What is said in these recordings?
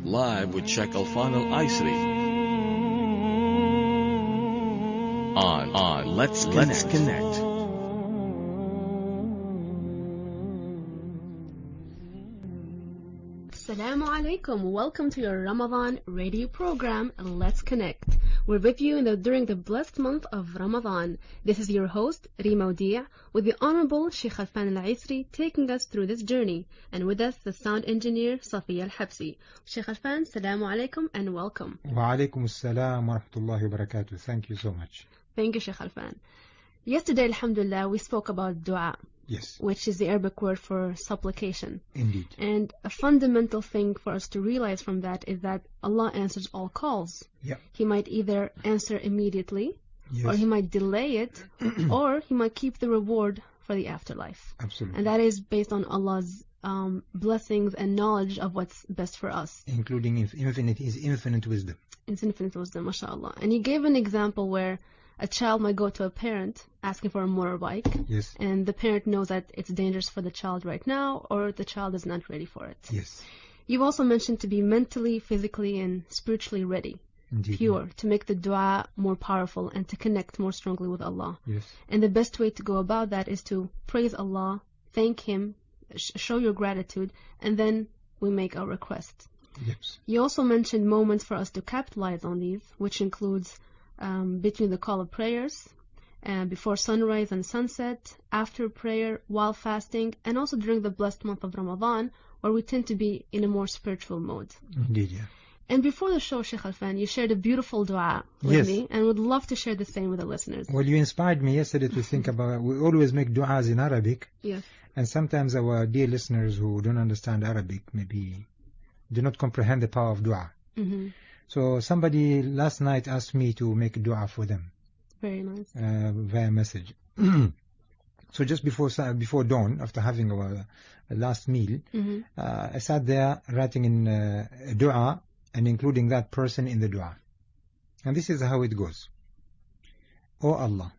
live with Sheikh Alfan Al-Aisri on Let's Connect. Assalamu alaikum. Welcome to your Ramadan radio program, Let's Connect. We're with you during the blessed month of Ramadan. This is your host, Rima Udia, with the Honorable Sheikh Alfan Al-Aisri taking us through this journey. And with us, the sound engineer, Safiya Al-Habsi. Sheikh Alfan, Assalamu alaikum and welcome. Wa alaikum assalam wa rahmatullahi wa barakatuh. Thank you so much. Thank you, Sheikh Alfan. Yesterday, alhamdulillah, we spoke about dua. Yes. Which is the Arabic word for supplication. Indeed. And a fundamental thing for us to realize from that is that Allah answers all calls. Yeah. He might either answer immediately, Yes. or He might delay it, or He might keep the reward for the afterlife. Absolutely. And that is based on Allah's blessings and knowledge of what's best for us. Including His infinite wisdom. It's infinite wisdom, mashallah. And He gave an example where a child might go to a parent asking for a motorbike, Yes. and the parent knows that it's dangerous for the child right now, or the child is not ready for it. Yes. You've also mentioned to be mentally, physically, and spiritually ready, Indeed. pure, to make the dua more powerful and to connect more strongly with Allah. Yes. And the best way to go about that is to praise Allah, thank Him, show your gratitude, and then we make our request. Yes. You also mentioned moments for us to capitalize on these, which includes between the call of prayers, before sunrise and sunset, after prayer, while fasting, and also during the blessed month of Ramadan, where we tend to be in a more spiritual mode. Indeed, yeah. And before the show, Sheikh Alfan, you shared a beautiful dua with Yes. me, and would love to share the same with the listeners. Well, you inspired me yesterday to think about, we always make du'as in Arabic, Yes. and sometimes our dear listeners who don't understand Arabic maybe do not comprehend the power of du'a. Mm-hmm. So somebody last night asked me to make a du'a for them Very nice. via message. So just before dawn, after having our last meal, Mm-hmm. I sat there writing in a dua and including that person in the dua. And this is how it goes. O Allah,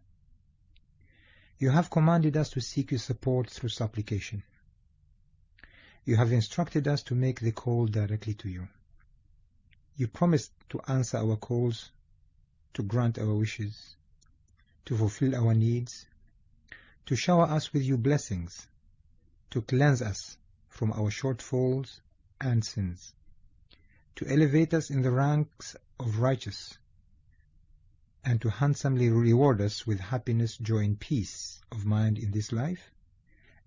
you have commanded us to seek your support through supplication. You have instructed us to make the call directly to you. You promised to answer our calls, to grant our wishes, to fulfill our needs, to shower us with your blessings, to cleanse us from our shortfalls and sins, to elevate us in the ranks of righteous, and to handsomely reward us with happiness, joy, and peace of mind in this life,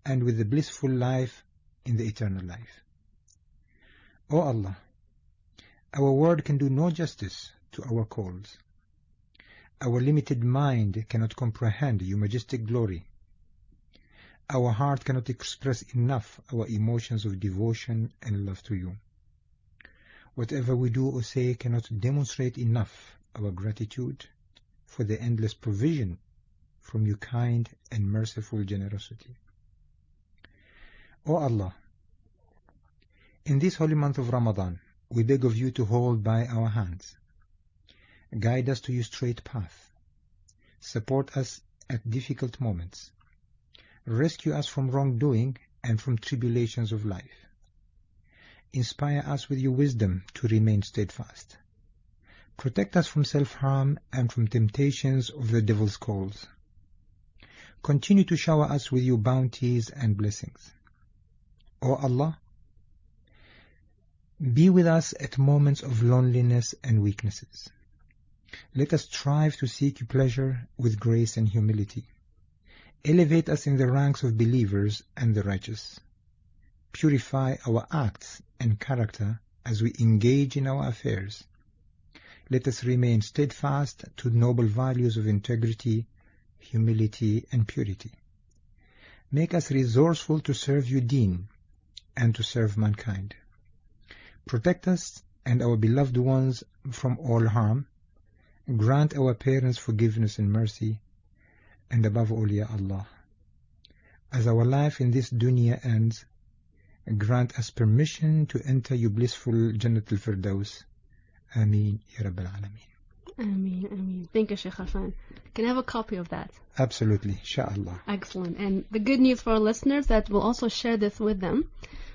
and with the blissful life in the eternal life. O Allah, our word can do no justice to our calls. Our limited mind cannot comprehend your majestic glory. Our heart cannot express enough our emotions of devotion and love to you. Whatever we do or say cannot demonstrate enough our gratitude for the endless provision from your kind and merciful generosity. O Allah, in this holy month of Ramadan, we beg of you to hold by our hands. Guide us to your straight path. Support us at difficult moments. Rescue us from wrongdoing and from tribulations of life. Inspire us with your wisdom to remain steadfast. Protect us from self-harm and from temptations of the devil's calls. Continue to shower us with your bounties and blessings. O Allah, be with us at moments of loneliness and weaknesses. Let us strive to seek your pleasure with grace and humility. Elevate us in the ranks of believers and the righteous. Purify our acts and character as we engage in our affairs. Let us remain steadfast to noble values of integrity, humility, and purity. Make us resourceful to serve your deen and to serve mankind. Protect us and our beloved ones from all harm. Grant our parents forgiveness and mercy. And above all, Ya Allah, as our life in this dunya ends, grant us permission to enter your blissful Jannat al-Firdaus. Ameen, Ya Rabbal Alameen. Ameen, ameen. Thank you, Sheikh Alfan. Can I have a copy of that? Absolutely, inshallah. Excellent. And the good news for our listeners that we'll also share this with them.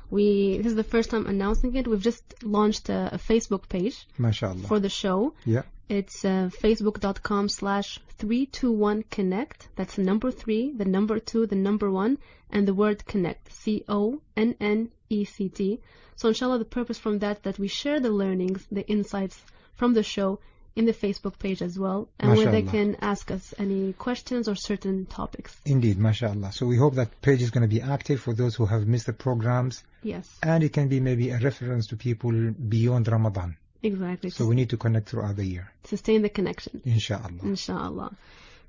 This is the first time announcing it. We've just launched a Facebook page MashaAllah. for the show. Yeah. It's facebook.com/321connect. That's the number 3, the number 2, the number 1, and the word connect. CONNECT. So inshallah, the purpose from that we share the learnings, the insights from the show in the Facebook page as well, and where they MashaAllah. can ask us any questions or certain topics. Indeed, MashaAllah. So we hope that page is going to be active for those who have missed the programs, Yes, and it can be maybe a reference to people beyond Ramadan. exactly. So we need to connect throughout the year, Sustain the connection. inshallah. Inshallah.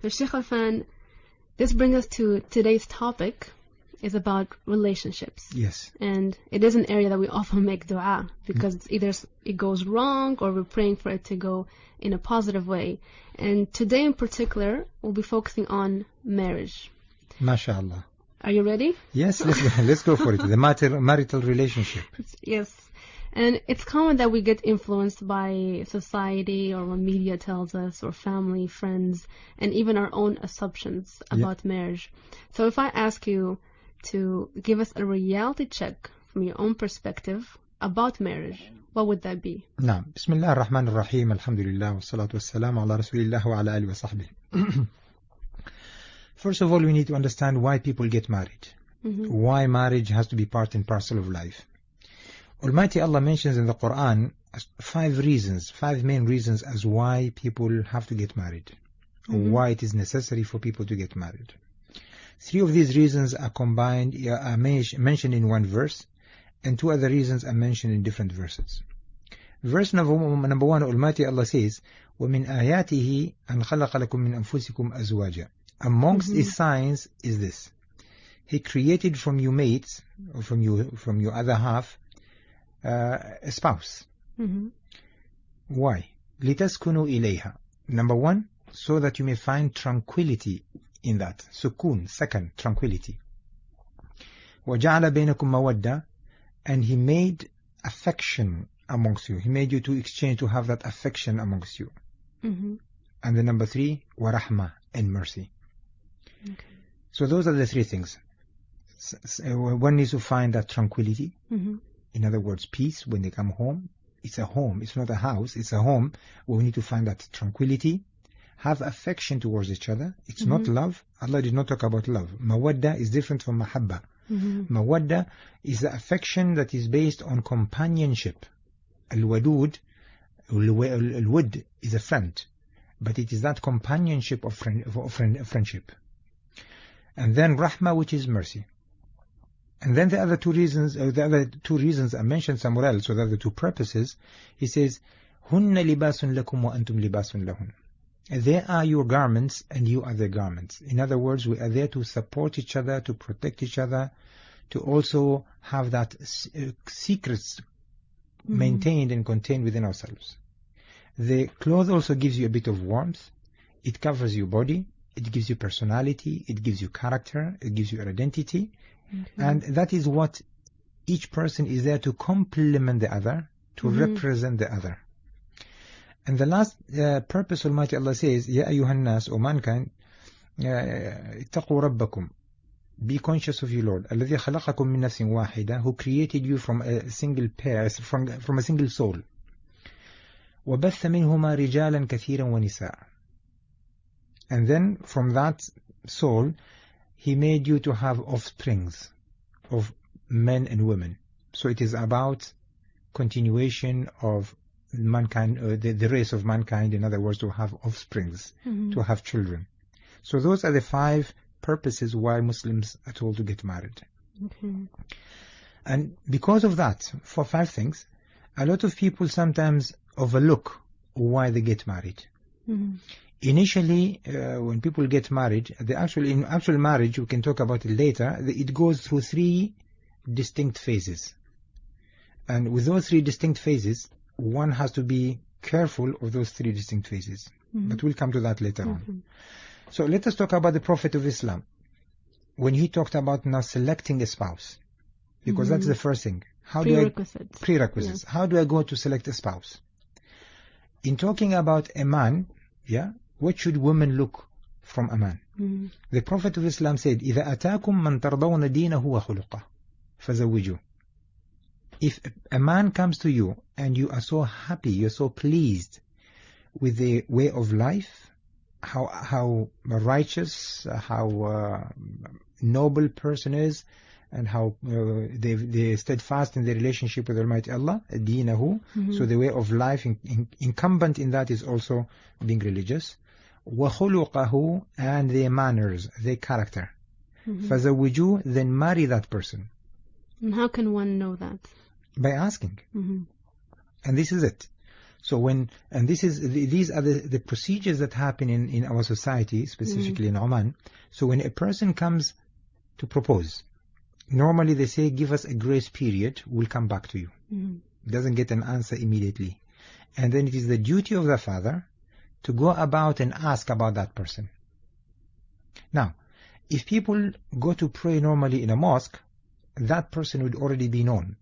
So Sheikh Alfan, this brings us to today's topic, is about relationships. Yes. And it is an area that we often make dua because it's either it goes wrong or we're praying for it to go in a positive way. And today in particular, we'll be focusing on marriage. MashaAllah. Are you ready? Yes, let's go for it. The marital relationship. Yes. And it's common that we get influenced by society or what media tells us or family, friends, and even our own assumptions about marriage. So if I ask you to give us a reality check from your own perspective about marriage, what would that be? نعم. بسم الله الرحمن الرحيم. الحمد لله والصلاة والسلام على رسول الله وعلى آله وصحبه. First of all, we need to understand why people get married. Why marriage has to be part and parcel of life. Almighty Allah mentions in the Quran 5 main reasons as why people have to get married, or why it is necessary for people to get married. 3 of these reasons are combined, are mentioned in one verse, and 2 other reasons are mentioned in different verses. Verse number 1, Almighty Allah says, وَمِنْ آيَاتِهِ أَنْ خَلَقَ لَكُم مِّنْ أَنفُسِكُمْ أَزْوَاجًا. Amongst His signs is this: He created from you mates, or from your other half, a spouse. Why? لِتَسْكُنُوا إِلَيْهَا. Number 1, so that you may find tranquility in that. Sukun, second, tranquility. وَجَعَلَ بَيْنَكُمْ مَوَدَّةً. And He made affection amongst you. He made you to exchange, to have that affection amongst you. And the number 3, وَرَحْمَةً, and mercy. Okay. So those are the 3 things. One needs to find that tranquility. In other words, peace when they come home. It's a home. It's not a house. It's a home where we need to find that tranquility. Have affection towards each other. It's not love. Allah did not talk about love. Mawadda is different from mahabba. Mawadda is the affection that is based on companionship. Al-wadud is a friend, but it is that companionship of friendship. And then rahma, which is mercy. And then the other 2 reasons, are mentioned somewhere else. So the other 2 purposes, He says, هُنَّ لِبَاسٌ لَكُمْ وَأَنْتُمْ لِبَاسٌ لَهُنْ. They are your garments and you are their garments. In other words, we are there to support each other, to protect each other, to also have that secrets maintained and contained within ourselves. The cloth also gives you a bit of warmth. It covers your body. It gives you personality. It gives you character. It gives you identity. And that is what each person is there to complement the other, to represent the other. And the last purpose, Almighty Allah says, Ya ayyuhan nas, O mankind, ittaqu rabbakum. Be conscious of your Lord. الذي خلقكم من نفس واحدة, who created you from a single pair, from a single soul. وبث منهما رجالا كثيرا ونساء. And then from that soul, He made you to have offsprings of men and women. So it is about continuation of mankind, the race of mankind, in other words, to have offsprings, to have children. So those are the 5 purposes why Muslims are told to get married. And because of that, for 5 things, a lot of people sometimes overlook why they get married. Initially, when people get married, in actual marriage, we can talk about it later, it goes through 3 distinct phases. And with those 3 distinct phases, one has to be careful of those 3 distinct phases. But we'll come to that later on. So let us talk about the Prophet of Islam. When he talked about now selecting a spouse, because that's the first thing. Prerequisites. How do I go to select a spouse? In talking about a man, what should women look from a man? The Prophet of Islam said, إِذَا أَتَاكُمْ مَنْ تَرْضَوْنَ دِينَهُ وَخُلُقَهُ فَزَوِّجُوهُ. if a man comes to you and you are so happy, you're so pleased with the way of life, how righteous, how noble person is, and how they steadfast in their relationship with Almighty Allah, deenahu. So the way of life incumbent in that is also being religious. وَخُلُقَهُ, and their manners, their character. فَزَوِّجُوهُ, then marry that person. And how can one know that? By asking. And this is it. So these are the procedures that happen in our society, specifically in Oman. So when a person comes to propose, normally they say, give us a grace period, we'll come back to you. Doesn't get an answer immediately. And then it is the duty of the father to go about and ask about that person. Now, if people go to pray normally in a mosque, that person would already be known.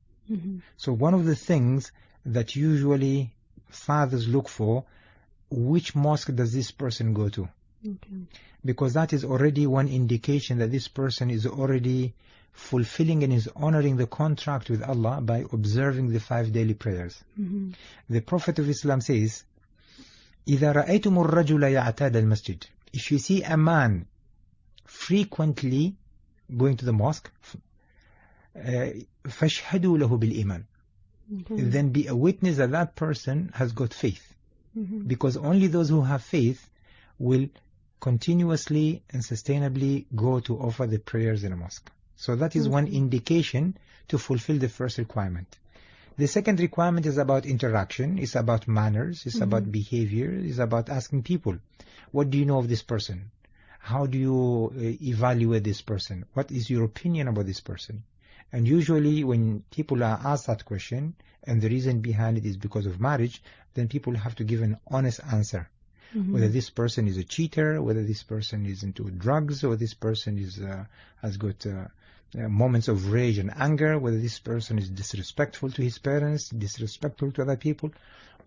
So one of the things that usually fathers look for, which mosque does this person go to? Because that is already one indication that this person is already fulfilling and is honoring the contract with Allah by observing the 5 daily prayers. The Prophet of Islam says, إِذَا رَأَيْتُمُ الرَّجُلَ يَعْتَادَ الْمَسْجِدِ, if you see a man frequently going to the mosque, فَاشْهَدُوا لَهُ بِالْإِيمَانِ, then be a witness that that person has got faith. Because only those who have faith will continuously and sustainably go to offer the prayers in a mosque. So that is one indication to fulfill the first requirement. The second requirement is about interaction, it's about manners, it's about behavior, it's about asking people, what do you know of this person? How do you evaluate this person? What is your opinion about this person? And usually when people are asked that question, and the reason behind it is because of marriage, then people have to give an honest answer. Whether this person is a cheater, whether this person is into drugs, or this person has got moments of rage and anger, whether this person is disrespectful to his parents, disrespectful to other people,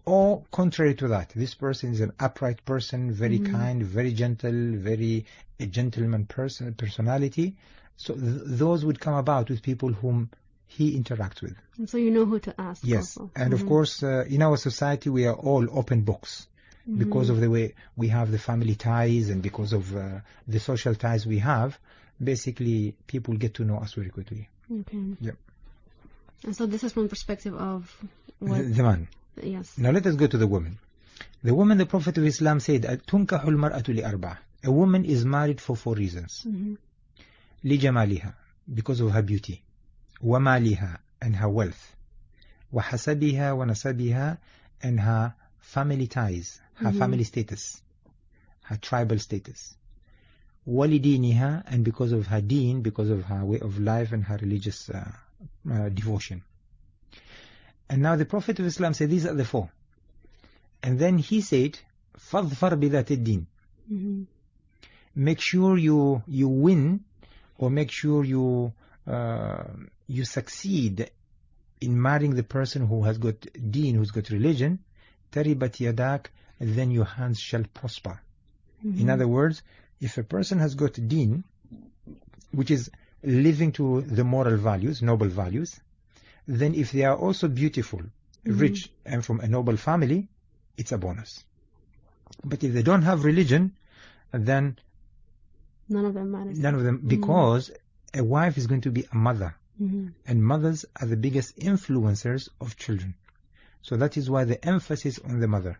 or contrary to that, this person is an upright person, very kind, very gentle, very a gentleman personality. So those would come about with people whom he interacts with. And so you know who to ask. Yes, also. and of course, in our society we are all open books. Because of the way we have the family ties and because of the social ties we have, basically people get to know us very quickly. Yep. And so this is from the perspective of what? The man. Yes. Now let us go to the woman. The woman, the Prophet of Islam said, تُنْكَحُ الْمَرْأَةُ لِأَرْبَعٍ, a woman is married for 4 reasons. لِجَمَالِهَا, because of her beauty. وَمَالِهَا, and her wealth. وَحَسَبِهَا وَنَسَبِهَا, and her family ties, her family status, her tribal status. وَلِدِينِهَا, and because of her deen, because of her way of life and her religious devotion. And now the Prophet of Islam said these are the 4. And then he said, فَاظْفَرْ بِذَاتِ الدِّينِ, make sure you win, or make sure you succeed in marrying the person who has got deen, who's got religion. تَرِبَتْ يَدَاكَ, then your hands shall prosper. In other words, if a person has got deen, which is living to the moral values, noble values, then if they are also beautiful, rich, and from a noble family, it's a bonus. But if they don't have religion, then none of them matters. None of them, because a wife is going to be a mother, and mothers are the biggest influencers of children. So that is why the emphasis on the mother.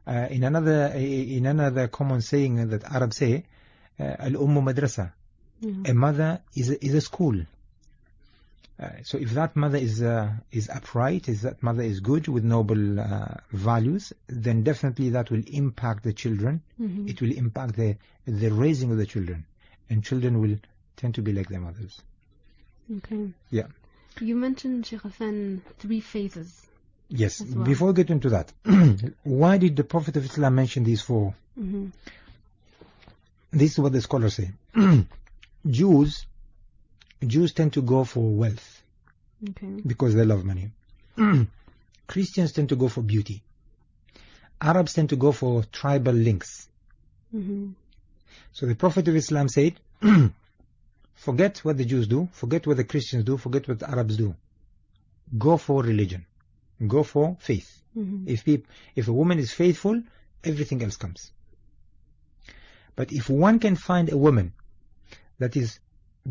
In another common saying that Arabs say, al-ummu madrasa, a mother is a school. So if that mother is upright, if that mother is good with noble values, then definitely that will impact the children. It will impact the raising of the children, and children will tend to be like their mothers. Okay. Yeah. You mentioned, Sheikh Hassan, 3 phases. Yes. Well. Before we get into that, why did the Prophet of Islam mention these 4? This is what the scholars say. Jews tend to go for wealth, because they love money. Christians tend to go for beauty. Arabs tend to go for tribal links. So the Prophet of Islam said, forget what the Jews do, forget what the Christians do, forget what the Arabs do. go for religion. Go for faith. If a woman is faithful, everything else comes. But if one can find a woman that is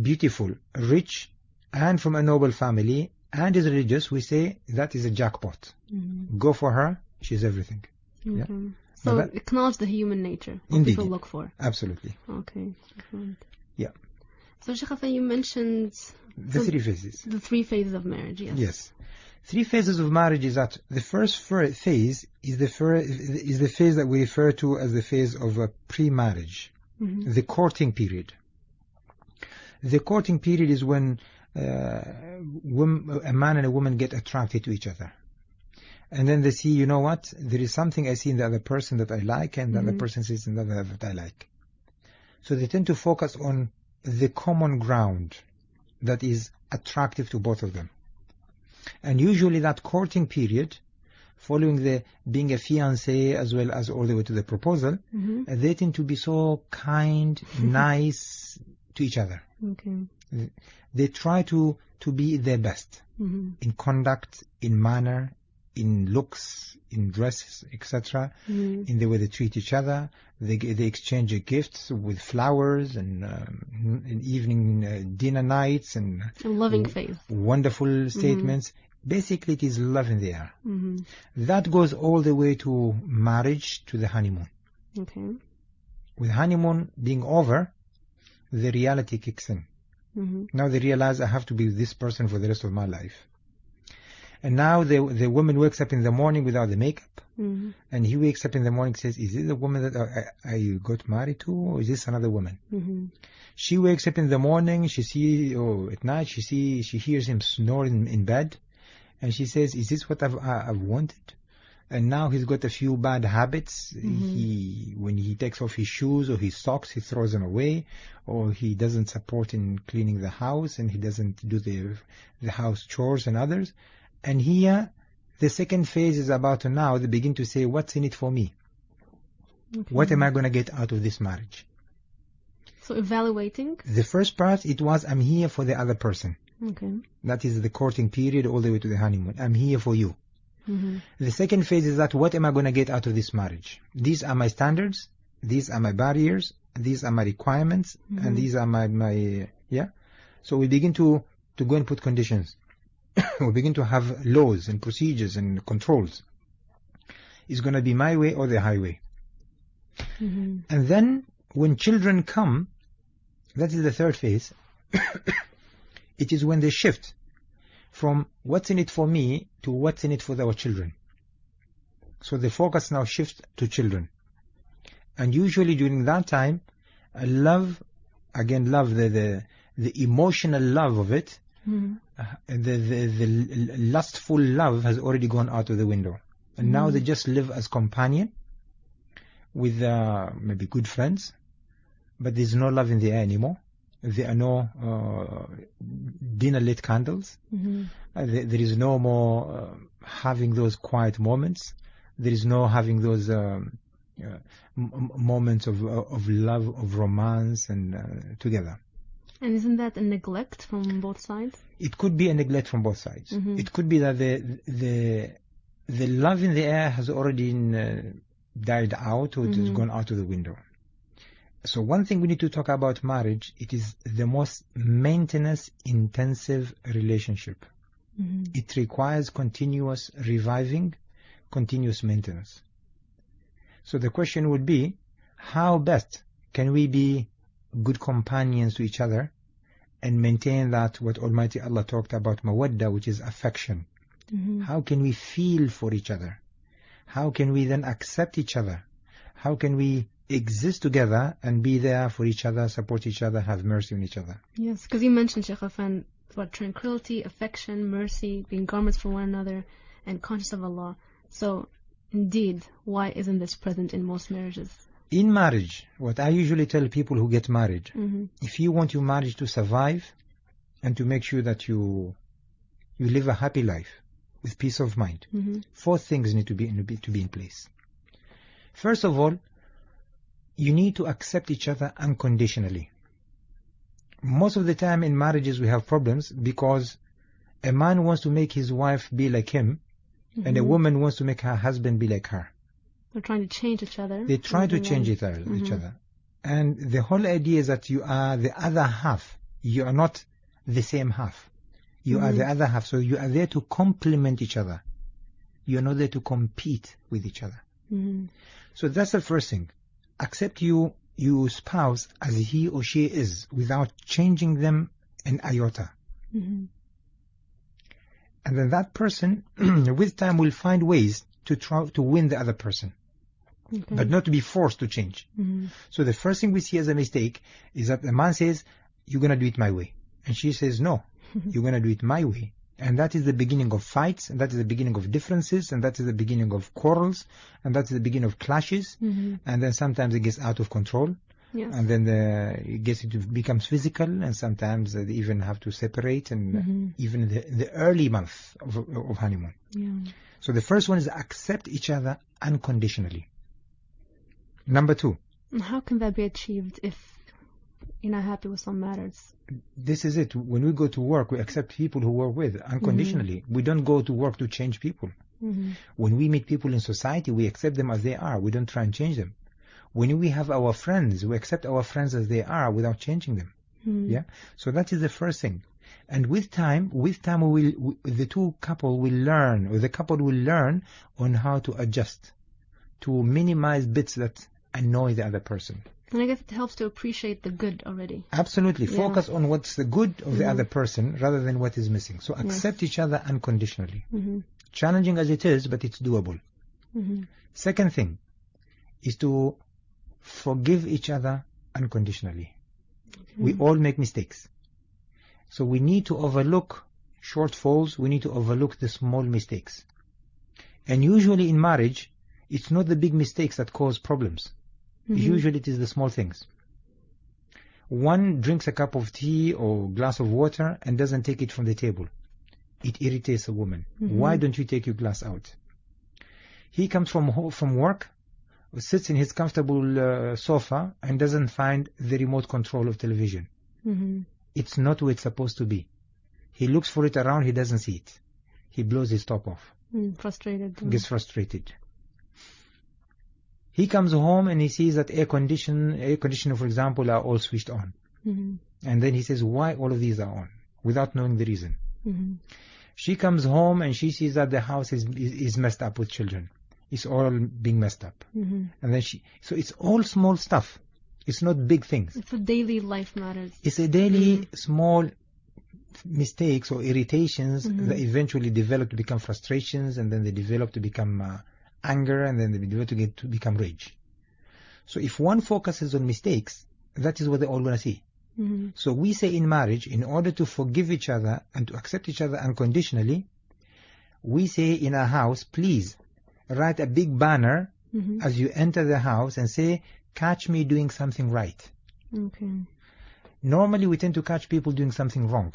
beautiful, rich, and from a noble family, and is religious, we say that is a jackpot. Go for her, she's everything. Okay. Yeah? So Now that- acknowledge the human nature, what Indeed. people look for. Absolutely. Okay. Excellent. Yeah. So Sheikh Hassan, you mentioned The three phases. the 3 phases of marriage, yes. Yes. 3 phases of marriage is that the first phase is the phase that we refer to as the phase of pre-marriage, the courting period. The courting period is when a man and a woman get attracted to each other. And then they see, you know what, there is something I see in the other person that I like, and the other person sees in the other that I like. So they tend to focus on the common ground that is attractive to both of them. And usually that courting period, following the being a fiancé as well as all the way to the proposal, they tend to be so kind, nice to each other. Okay. They try to be their best in conduct, in manner, in looks, in dresses, etc., in the way they treat each other. They exchange gifts with flowers and in evening dinner nights and A loving phase. wonderful statements. Basically, it is love in the air. That goes all the way to marriage, to the honeymoon. Okay. With honeymoon being over, the reality kicks in. Now they realize I have to be with this person for the rest of my life. And now the woman wakes up in the morning without the makeup, and he wakes up in the morning and says, is this the woman that I got married to, or is this another woman? She wakes up in the morning, at night she hears him snoring in bed, and she says, is this what I've wanted? And now he's got a few bad habits. When he takes off his shoes or his socks, he throws them away, or he doesn't support in cleaning the house, and he doesn't do the house chores and others. And here, the second phase is about to now, they begin to say, what's in it for me? Okay. What am I going to get out of this marriage? So evaluating? The first part, it was, I'm here for the other person. Okay. That is the courting period all the way to the honeymoon. I'm here for you. The second phase is that, what am I going to get out of this marriage? These are my standards, these are my barriers, these are my requirements, and these are my So we begin to go and put conditions. We begin to have laws and procedures and controls. It's going to be my way or the highway. And then when children come, that is the third phase. It is when they shift from what's in it for me to what's in it for our children. So the focus now shifts to children. And usually during that time, love, the emotional love of it, the lustful love has already gone out of the window. And now they just live as companion with maybe good friends, but there's no love in the air anymore. There are no dinner-lit candles. There is no more having those quiet moments. There is no having those moments of love, of romance, and together. And isn't that a neglect from both sides? It could be a neglect from both sides. It could be that the love in the air has already died out, or it has gone out of the window. So one thing we need to talk about marriage, it is the most maintenance intensive relationship. It requires continuous reviving, continuous maintenance. So the question would be, how best can we be good companions to each other and maintain that what Almighty Allah talked about, mawadda, which is affection? How can we feel for each other? How can we then accept each other? How can we exist together and be there for each other, support each other, have mercy on each other? Yes, because you mentioned, Sheikh Hassan, about tranquility, affection, mercy, being garments for one another, and conscious of Allah. So, indeed, why isn't this present in most marriages? In marriage, what I usually tell people who get married, if you want your marriage to survive and to make sure that you live a happy life with peace of mind, 4 things need to be in place. First of all, you need to accept each other unconditionally. Most of the time in marriages we have problems because A man wants to make his wife be like him, and a woman wants to make her husband be like her. They're trying to change each other. They try to And change then- each other. And the whole idea is that you are the other half. You are not the same half. You are the other half. So you are there to complement each other. You are not there to compete with each other. So that's the first thing. Accept your spouse as he or she is without changing them an iota. And then that person, with time, will find ways to try to win the other person, but not to be forced to change. So the first thing we see as a mistake is that the man says, "You're going to do it my way." And she says, "No, you're going to do it my way." And that is the beginning of fights, and that is the beginning of differences, and that is the beginning of quarrels, and that is the beginning of clashes. And then sometimes it gets out of control. Yes. And then it becomes physical, and sometimes they even have to separate, and even the early month of honeymoon. Yeah. So the first one is accept each other unconditionally. Number 2, How can that be achieved if you're not happy with some matters? this is it. When we go to work, we accept people who work with unconditionally. We don't go to work to change people. When we meet people in society, we accept them as they are. We don't try and change them. When we have our friends, we accept our friends as they are without changing them. Yeah. So that is the first thing. And with time, the couple will learn on how to adjust, to minimize bits that annoy the other person. And I guess it helps to appreciate the good already. Absolutely. Yeah. Focus on what's the good of the other person rather than what is missing. So accept each other unconditionally. Challenging as it is, but it's doable. Second thing is to forgive each other unconditionally. We all make mistakes. So we need to overlook shortfalls. We need to overlook the small mistakes. And usually in marriage, it's not the big mistakes that cause problems. Usually it is the small things. One drinks a cup of tea or glass of water and doesn't take it from the table. It irritates a woman. Why don't you take your glass out? He comes from work, sits in his comfortable sofa and doesn't find the remote control of television. It's not where it's supposed to be. He looks for it around, he doesn't see it. He blows his top off. Frustrated. Gets frustrated. He comes home and he sees that air conditioner, for example, are all switched on. And then he says, why all of these are on? Without knowing the reason. She comes home and she sees that the house is messed up with children. It's all being messed up. And then so it's all small stuff. It's not big things. It's a daily life matters. It's a daily small mistakes or irritations that eventually develop to become frustrations, and then they develop to become anger, and then they develop to become rage. So if one focuses on mistakes, that is what they're all going to see. So we say in marriage, in order to forgive each other and to accept each other unconditionally, we say in our house, please write a big banner as you enter the house and say, catch me doing something right. Okay. Normally we tend to catch people doing something wrong.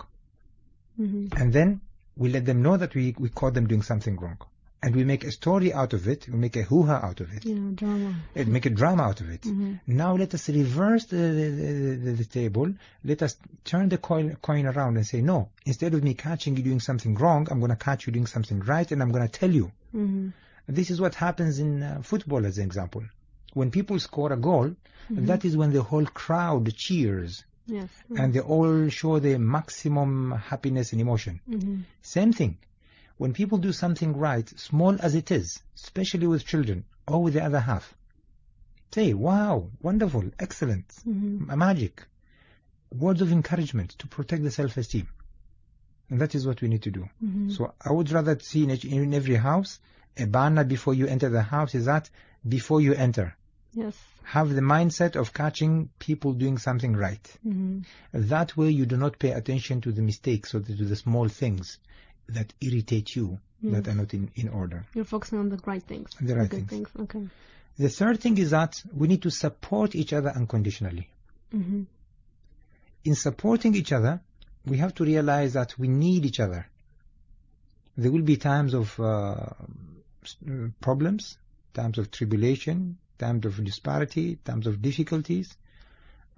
And then we let them know that we caught them doing something wrong. And we make a story out of it. We make a hoo-ha out of it. Yeah, drama. And make a drama out of it. Now let us reverse the table. Let us turn the coin around and say, no, instead of me catching you doing something wrong, I'm going to catch you doing something right, and I'm going to tell you. This is what happens in football, as an example. When people score a goal, that is when the whole crowd cheers. Yes. And they all show their maximum happiness and emotion. Same thing. When people do something right, small as it is, especially with children or with the other half, say, wow, wonderful, excellent, magic. Words of encouragement to protect the self-esteem. And that is what we need to do. So I would rather see in every house, a banner before you enter the house is that before you enter. Yes. Have the mindset of catching people doing something right. That way you do not pay attention to the mistakes or to the small things that irritate you, that are not in order. You're focusing on the right things. The right good things. Okay. The third thing is that we need to support each other unconditionally. In supporting each other, we have to realize that we need each other. There will be times of problems, times of tribulation, times of disparity, times of difficulties,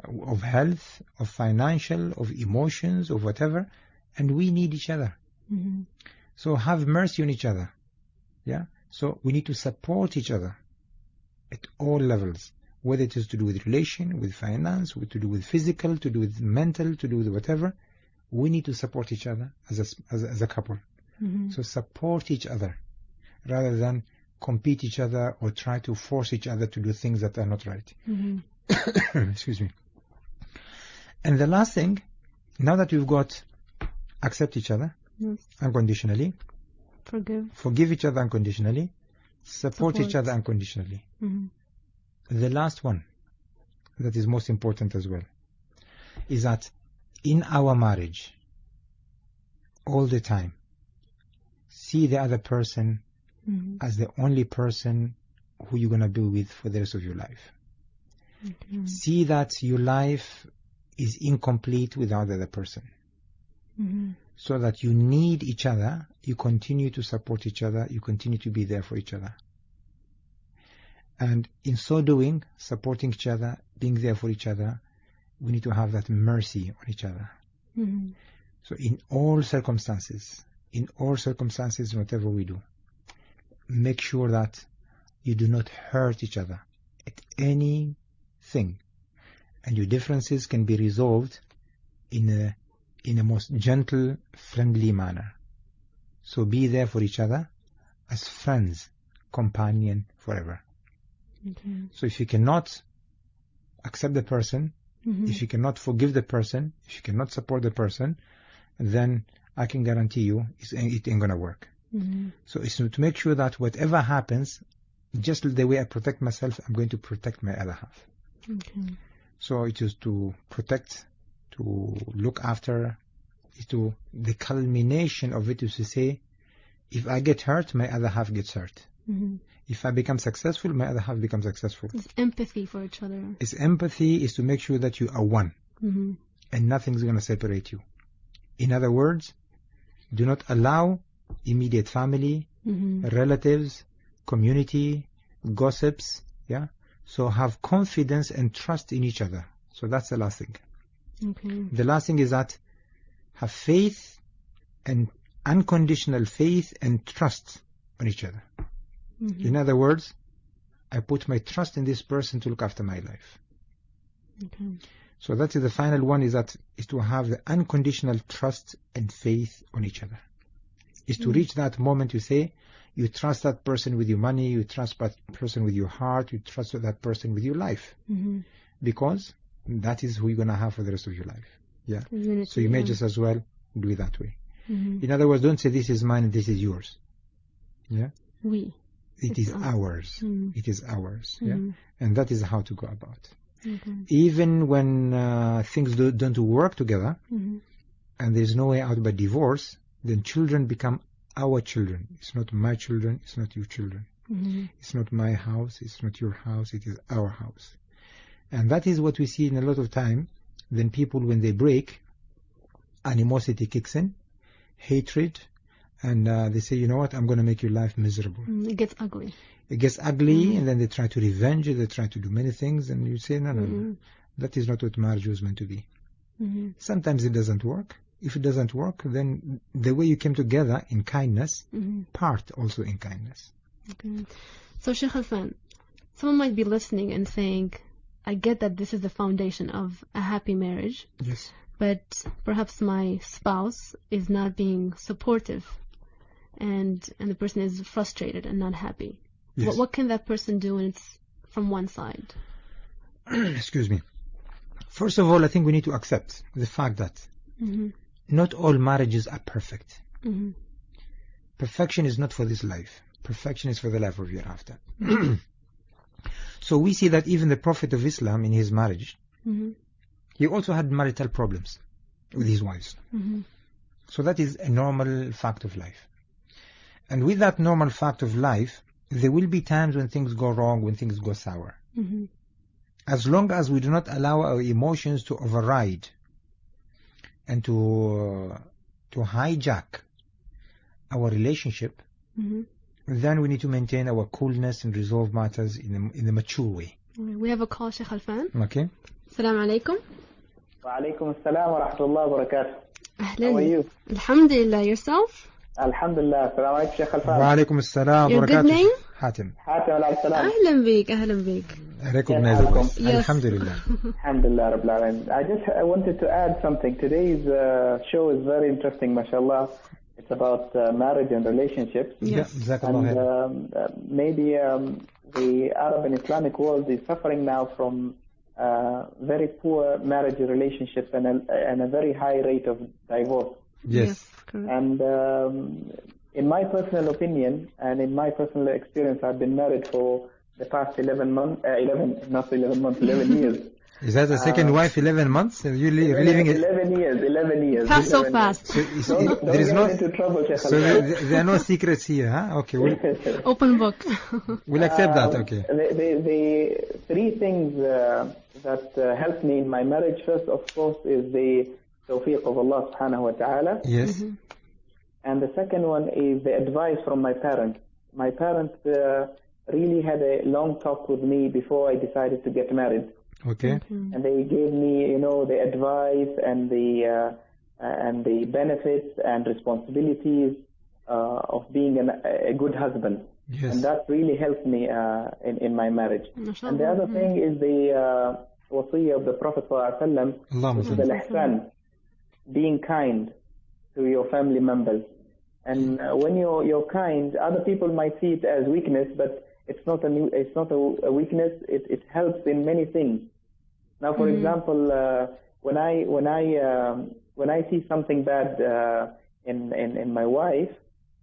of health, of financial, of emotions, of whatever, and we need each other. Mm-hmm. So have mercy on each other. Yeah. So we need to support each other at all levels, whether it is to do with relation, with finance, to do with physical, to do with mental, to do with whatever. We need to support each other as a couple. Mm-hmm. So support each other rather than compete each other or try to force each other to do things that are not right. Mm-hmm. Excuse me. And the last thing, now that we've got accept each other Yes. unconditionally, Forgive. each other unconditionally, support each other unconditionally. Mm-hmm. The last one that is most important as well is that in our marriage, all the time, see the other person Mm-hmm. as the only person who you're going to be with for the rest of your life. Okay. See that your life is incomplete without the other person. Mm-hmm. So that you need each other, you continue to support each other, you continue to be there for each other. And in so doing, supporting each other, being there for each other, we need to have that mercy on each other. Mm-hmm. So in all circumstances, whatever we do, make sure that you do not hurt each other at anything. And your differences can be resolved in a most gentle, friendly manner. So be there for each other as friends, companion forever. Okay. So if you cannot accept the person, Mm-hmm. if you cannot forgive the person, if you cannot support the person, then I can guarantee you it ain't gonna work. Mm-hmm. So it's to make sure that whatever happens, just the way I protect myself, I'm going to protect my other half. Okay. So it is to protect, to look after, the culmination of it is to say, if I get hurt, my other half gets hurt. Mm-hmm. If I become successful, my other half becomes successful. It's empathy for each other. It's empathy is to make sure that you are one Mm-hmm. and nothing's going to separate you. In other words, do not allow immediate family, Mm-hmm. relatives, community, gossips, yeah? So have confidence and trust in each other. So that's the last thing. Okay. The last thing is that have faith and unconditional faith and trust on each other. Mm-hmm. In other words, I put my trust in this person to look after my life. Okay. So that is the final one, is to have the unconditional trust and faith on each other. Is to reach that moment you say, you trust that person with your money, you trust that person with your heart, you trust that person with your life. Mm-hmm. Because that is who you're going to have for the rest of your life. Yeah. Unity, So you may yeah. just as well do it that way. Mm-hmm. In other words, don't say this is mine and this is yours. Yeah. It is ours. Mm-hmm. It is ours. Mm-hmm. Yeah. And that is how to go about. Okay. Even when things don't work together, Mm-hmm. and there's no way out but divorce, then children become our children. It's not my children, it's not your children. Mm-hmm. It's not my house, it's not your house, it is our house. And that is what we see in a lot of time. Then people, when they break, animosity kicks in, hatred, and they say, you know what, I'm going to make your life miserable. It gets ugly. It gets ugly, and then they try to revenge it, they try to do many things, and you say, no. That is not what marriage was meant to be. Mm-hmm. Sometimes it doesn't work. If it doesn't work, then the way you came together in kindness, Mm-hmm. part also in kindness. Okay. So Sheikh Hassan, someone might be listening and saying, I get that this is the foundation of a happy marriage, Yes. but perhaps my spouse is not being supportive and the person is frustrated and not happy. Yes. What can that person do when it's from one side? Excuse me. First of all, I think we need to accept the fact that Mm-hmm. not all marriages are perfect. Mm-hmm. Perfection is not for this life. Perfection is for the life of hereafter. So we see that even the Prophet of Islam in his marriage, Mm-hmm. he also had marital problems with his wives. Mm-hmm. So that is a normal fact of life. And with that normal fact of life, there will be times when things go wrong, when things go sour. Mm-hmm. As long as we do not allow our emotions to override and to hijack our relationship, Mm-hmm. then we need to maintain our coolness and resolve matters in a mature way. We have a call, Sheikh Alfan. Okay? Assalamu alaikum. وعليكم السلام ورحمة الله وبركاته. أهلا. How are you? Alhamdulillah. Yourself? Alhamdulillah. Assalamu alaikum Sheikh Alfan. وعليكم السلام Your good وبركاته. name? حاتم. Hatem al salam. أهلا بيك أهلا بيك. Recognize the voice. Yes. Alhamdulillah. Alhamdulillah Rabbil Alamin. I wanted to add something. Today's show is very interesting, mashallah. It's about marriage and relationships. Yes. Jazakallah And khair. maybe the Arab and Islamic world is suffering now from very poor marriage relationships and a very high rate of divorce. Yes. Correct. And in my personal opinion and in my personal experience, I've been married for the past 11 years. Is that the second wife 11 months? You living it? 11 years. Pass so 11 fast. years. So Don't there is get no. into trouble, Sheikh So there are no secrets here, huh? Okay, Open book. we'll accept that. Okay. The three things that helped me in my marriage, first, of course, is the tawfiq of Allah subhanahu wa ta'ala. Yes. And the second one is the advice from my parents. My parents really had a long talk with me before I decided to get married. Okay. And they gave me, the advice and the benefits and responsibilities of being a good husband. Yes. And that really helped me in my marriage. And the other thing is the wasiyah of the Prophet ﷺ, which is al-ihsan, being kind to your family members. And when you're kind, other people might see it as weakness, but it's not a weakness. It helps in many things. Now, for example, when I see something bad in my wife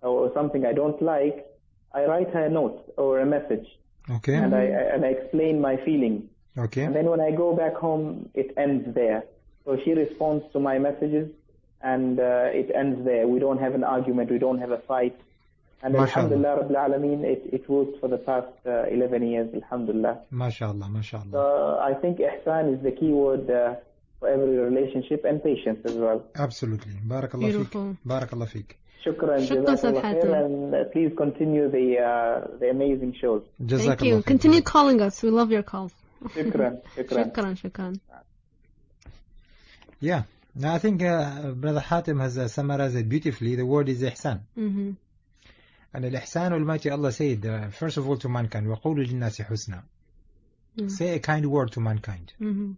or something I don't like, I write her a note or a message. Okay. And I explain my feelings. Okay. And then when I go back home, it ends there. So she responds to my messages, and it ends there. We don't have an argument. We don't have a fight. And alhamdulillah, Rabbil Alameen, it worked for the past 11 years, alhamdulillah. MashaAllah, MashaAllah. So I think ihsan is the key word for every relationship, and patience as well. Absolutely. Barakallah Beautiful. feek. Barakallah feek. Shukran, Shukran, jazakallah Hatem. khair, and please continue the amazing shows. Thank you. Continue calling us. We love your calls. Shukran. Shukran. Yeah. Now I think Brother Hatem has summarized it beautifully. The word is ihsan. Mm-hmm. And al-ihsan, Almighty Allah said, first of all to mankind, وَقُولُ لِلنَّاسِ حُسْنًا. Say a kind word to mankind. Mm-hmm.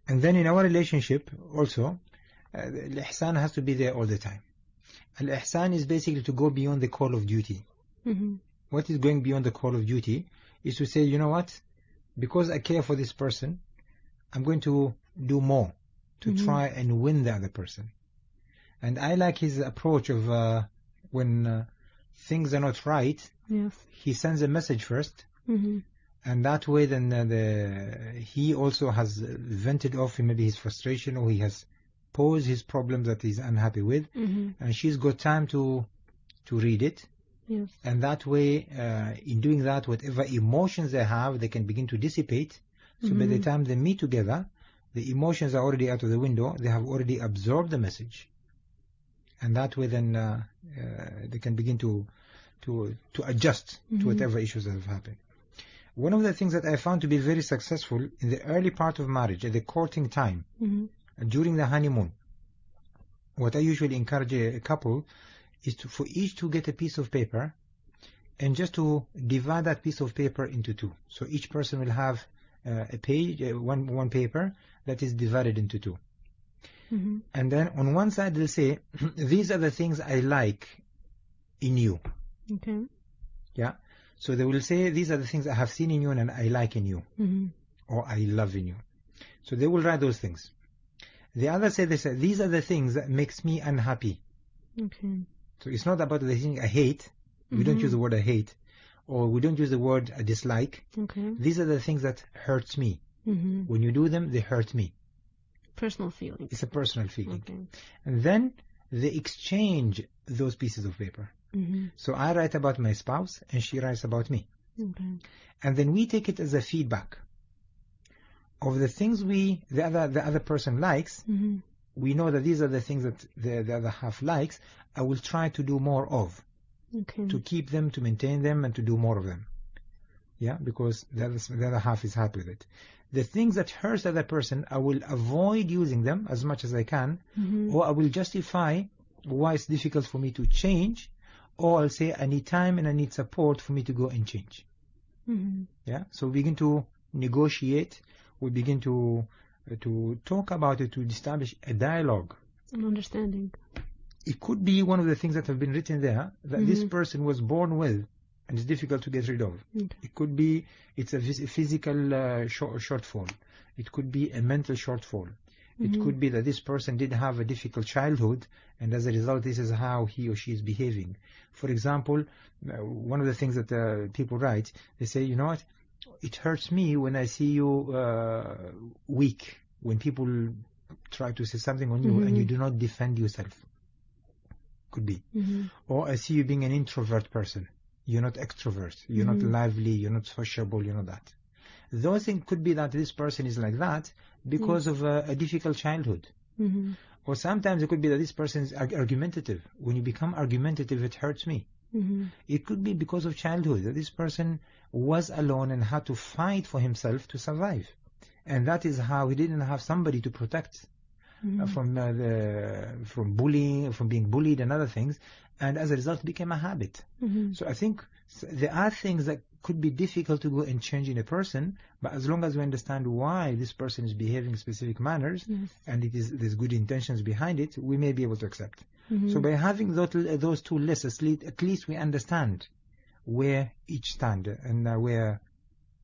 And then in our relationship also, al-ihsan has to be there all the time. Al-ihsan is basically to go beyond the call of duty. Mm-hmm. What is going beyond the call of duty is to say, you know what, because I care for this person, I'm going to do more to try and win the other person. And I like his approach of when things are not right, Yes. he sends a message first, Mm-hmm. and that way then he also has vented off maybe his frustration, or he has posed his problems that he's unhappy with, and she's got time to read it. Yes. And that way, in doing that, whatever emotions they have, they can begin to dissipate. So by the time they meet together, the emotions are already out of the window. They have already absorbed the message. And that way then they can begin to adjust to whatever issues that have happened. One of the things that I found to be very successful in the early part of marriage, at the courting time, during the honeymoon, what I usually encourage a couple is for each to get a piece of paper and just to divide that piece of paper into two. So each person will have a page, one paper that is divided into two. And then on one side they'll say, these are the things I like in you. Okay. Yeah. So they will say, these are the things I have seen in you and I like in you, or I love in you. So they will write those things. The other say, they say, these are the things that makes me unhappy. Okay. So it's not about the thing I hate. We don't use the word I hate, or we don't use the word I dislike. Okay. These are the things that hurts me. When you do them, they hurt me. Personal feelings. It's a personal feeling. Okay. And then they exchange those pieces of paper. So I write about my spouse and she writes about me. Okay. And then we take it as a feedback of the things the other person likes. We know that these are the things that the other half likes. I will try to do more of, to keep them, to maintain them, and to do more of them. Yeah, because the other half is happy with it. the things that hurt the other person, I will avoid using them as much as I can, or I will justify why it's difficult for me to change, or I'll say I need time and I need support for me to go and change. Yeah. So we begin to negotiate. We begin to talk about it, to establish a dialogue. An understanding. It could be one of the things that have been written there that this person was born with and it's difficult to get rid of. It could be it's a physical shortfall. It could be a mental shortfall. It could be that this person did have a difficult childhood, and as a result, this is how he or she is behaving. For example, one of the things that people write, they say, you know what, it hurts me when I see you weak, when people try to say something on you and you do not defend yourself. Could be. Or I see you being an introvert person. You're not extrovert. You're not lively. You're not sociable. You're not that. Those things could be that this person is like that because of a difficult childhood. Or sometimes it could be that this person is argumentative. When you become argumentative, it hurts me. It could be because of childhood, that this person was alone and had to fight for himself to survive. And that is how he didn't have somebody to protect from bullying, from being bullied and other things. And as a result, it became a habit. So I think there are things that could be difficult to go and change in a person, but as long as we understand why this person is behaving in specific manners, and there's good intentions behind it, we may be able to accept. So by having those two lists, at least we understand where each stand and where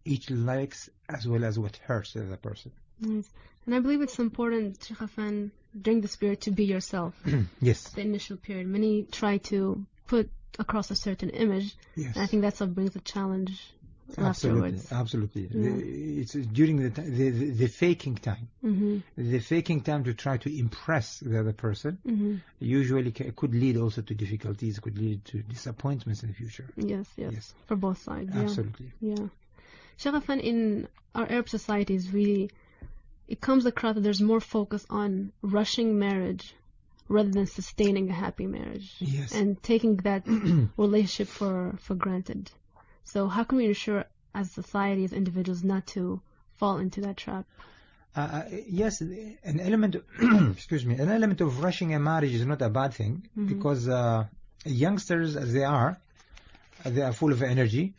each likes as well as what hurts the other person. Yes. And I believe it's important, Sheikh Affan, during this period to be yourself. Yes. The initial period. Many try to put across a certain image. Yes. And I think that's what brings the challenge afterwards. Absolutely. It's during the faking time. The faking time to try to impress the other person usually could lead also to difficulties, could lead to disappointments in the future. Yes. For both sides. Absolutely. Yeah. Sheikh Affan, in our Arab societies, really, it comes across that there's more focus on rushing marriage rather than sustaining a happy marriage. Yes. And taking that relationship for granted. So how can we ensure as society, as individuals, not to fall into that trap? Yes, an element an element of rushing a marriage is not a bad thing, because youngsters as they are full of energy,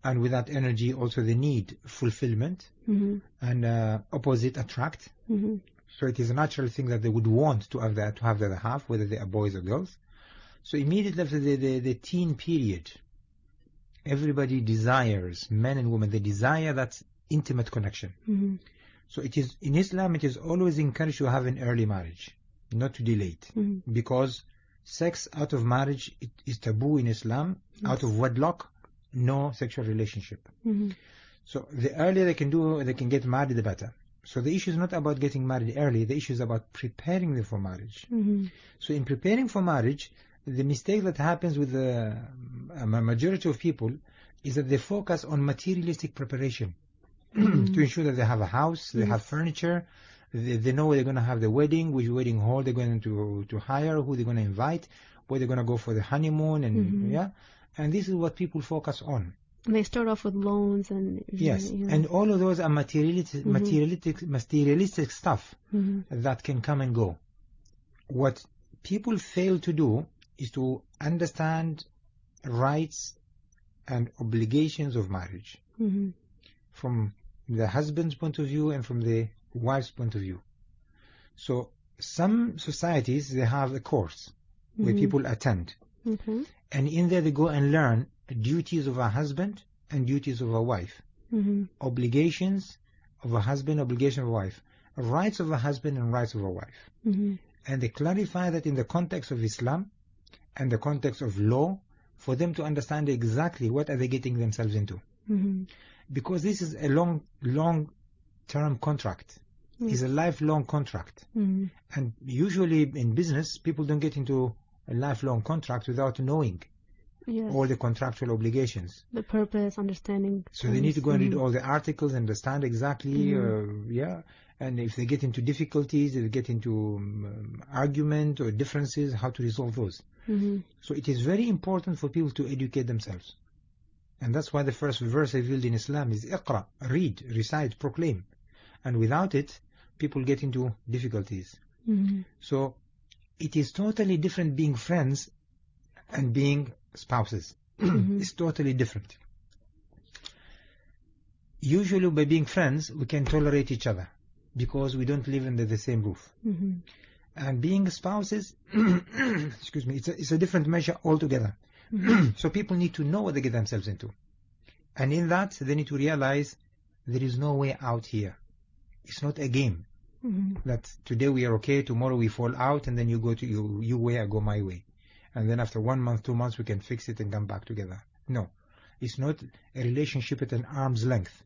and with that energy also they need fulfillment, and opposite attract. So it is a natural thing that they would want to have the other half, whether they are boys or girls. So immediately after the teen period, everybody desires, men and women, they desire that intimate connection. So it is, in Islam, it is always encouraged to have an early marriage, not to delay it, because sex out of marriage is taboo in Islam. Out of wedlock, no sexual relationship. So the earlier they can get married, the better. So the issue is not about getting married early, the issue is about preparing them for marriage. So in preparing for marriage, the mistake that happens with the majority of people is that they focus on materialistic preparation to ensure that they have a house, they have furniture, they know where they're going to have the wedding, which wedding hall they're going to hire, who they're going to invite, where they're going to go for the honeymoon, and and this is what people focus on. They start off with loans and and all of those are materialistic stuff that can come and go. What people fail to do is to understand rights and obligations of marriage from the husband's point of view and from the wife's point of view. So some societies, they have a course where people attend, and in there they go and learn duties of a husband and duties of a wife, obligations of a husband, obligation of a wife, rights of a husband and rights of a wife. And they clarify that in the context of Islam and the context of law, for them to understand exactly what are they getting themselves into. Because this is a long-term contract. It's a lifelong contract. And usually in business, people don't get into a lifelong contract without knowing all the contractual obligations. The purpose, understanding. So they need to go and read all the articles, understand exactly, and if they get into difficulties, if they get into argument or differences, how to resolve those. So it is very important for people to educate themselves. And that's why the first verse revealed in Islam is Iqra, read, recite, proclaim. And without it, people get into difficulties. So it is totally different being friends and being spouses. It's totally different. Usually by being friends, we can tolerate each other because we don't live under the same roof. And being spouses, excuse me, it's a different measure altogether. So people need to know what they get themselves into. And in that, they need to realize there is no way out here. It's not a game. That today we are okay, tomorrow we fall out, and then you go to your way, I go my way. And then after 1 month, 2 months, we can fix it and come back together. No. It's not a relationship at an arm's length.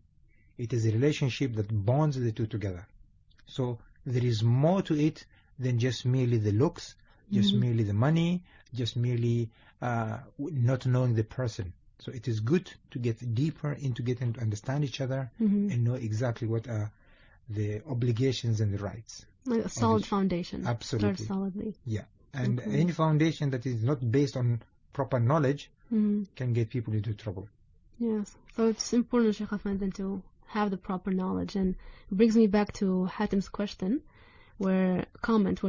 It is a relationship that bonds the two together. So there is more to it than just merely the looks, just merely the money, just merely not knowing the person. So it is good to get deeper into getting to understand each other and know exactly what are the obligations and the rights. Like a solid foundation. Absolutely. Start solidly. Yeah. And any foundation that is not based on proper knowledge can get people into trouble. Yes. So it's important, Sheikh Afendan, to have the proper knowledge. And it brings me back to Hatim's question, where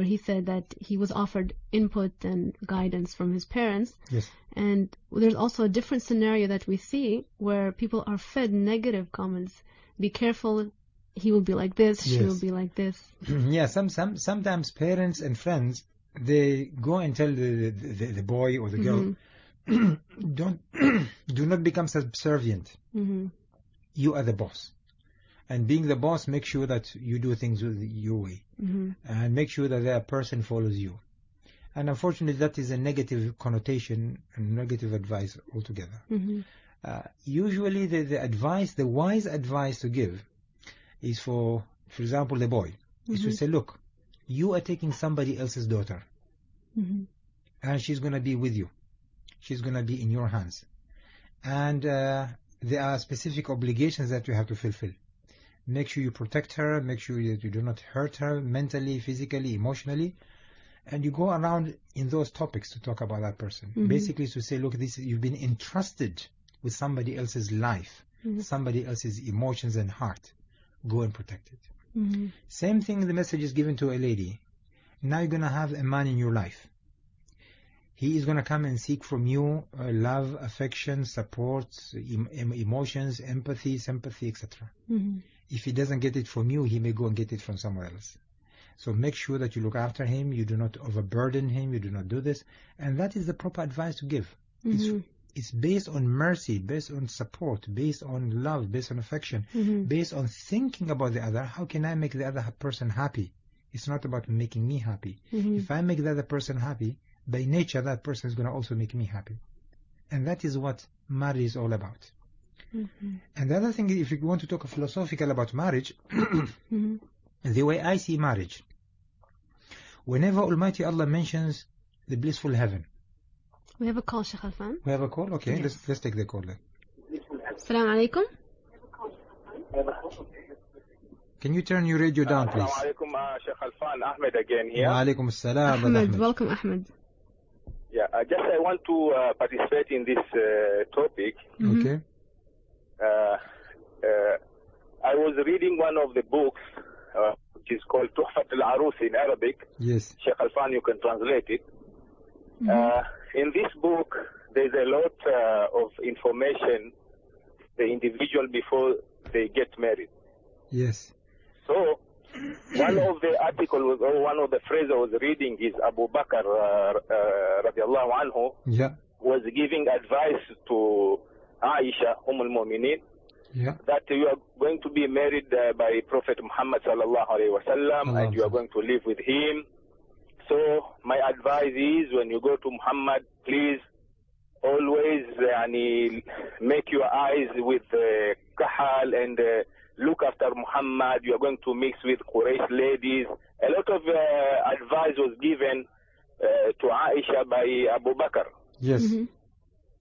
he said that he was offered input and guidance from his parents. Yes. And there's also a different scenario that we see where people are fed negative comments. Be careful, he will be like this, she will be like this. Yeah, sometimes parents and friends, they go and tell the boy or the girl, do not become subservient. You are the boss. And being the boss, make sure that you do things your way. And make sure that that person follows you. And unfortunately, that is a negative connotation and negative advice altogether. Usually, the wise advice to give is for example, the boy, is to say, look, you are taking somebody else's daughter. And she's going to be with you. She's going to be in your hands. And there are specific obligations that you have to fulfill. Make sure you protect her, make sure that you do not hurt her mentally, physically, emotionally. And you go around in those topics to talk about that person. Basically to say, look, you've been entrusted with somebody else's life, somebody else's emotions and heart. Go and protect it. Same thing, the message is given to a lady. Now you're going to have a man in your life. He is going to come and seek from you love, affection, support, emotions, empathy, sympathy, etc. If he doesn't get it from you, he may go and get it from somewhere else. So make sure that you look after him, you do not overburden him, you do not do this. And that is the proper advice to give. It's based on mercy, based on support, based on love, based on affection, based on thinking about the other. How can I make the other person happy? It's not about making me happy. If I make the other person happy, by nature that person is going to also make me happy. And that is what marriage is all about. And the other thing, if you want to talk philosophical about marriage, the way I see marriage, whenever Almighty Allah mentions the blissful heaven. We have a call, Sheikh Alfan. We have a call? Okay, yes. Let's take the call then. Assalamu alaikum. Can you turn your radio down, please? Assalamu alaikum, Sheikh Alfan. Ahmed again here. Wa alaikum assalam. Ahmed, welcome, Ahmed. Yeah, I want to participate in this topic. Okay. I was reading one of the books, which is called Tuhfat al-Arus in Arabic. Yes. Sheikh Alfan, you can translate it. In this book, there's a lot of information the individual before they get married. Yes. So, one of the articles or one of the phrases I was reading is Abu Bakr radiallahu anhu was giving advice to Aisha, al-Mu'mineen, that you are going to be married by Prophet Muhammad sallallahu alaihi wasallam, and you are going to live with him. So my advice is, when you go to Muhammad, please always make your eyes with kahal and look after Muhammad. You are going to mix with Quraysh ladies. A lot of advice was given to Aisha by Abu Bakr. Yes.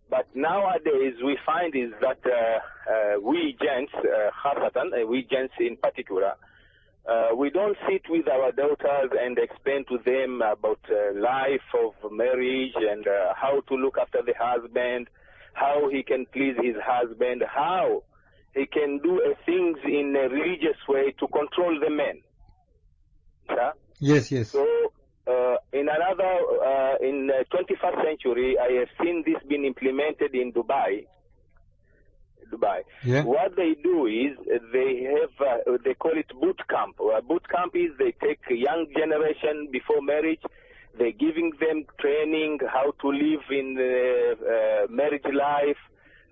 But nowadays we find is that we gents, we gents in particular, we don't sit with our daughters and explain to them about life of marriage and how to look after the husband. how he can please his husband, how he can do things in a religious way to control the men. Yeah? Yes. So, in the 21st century, I have seen this being implemented in Dubai. Yeah. What they do is they call it boot camp. Boot camp is they take a young generation before marriage, they're giving them training how to live in marriage life.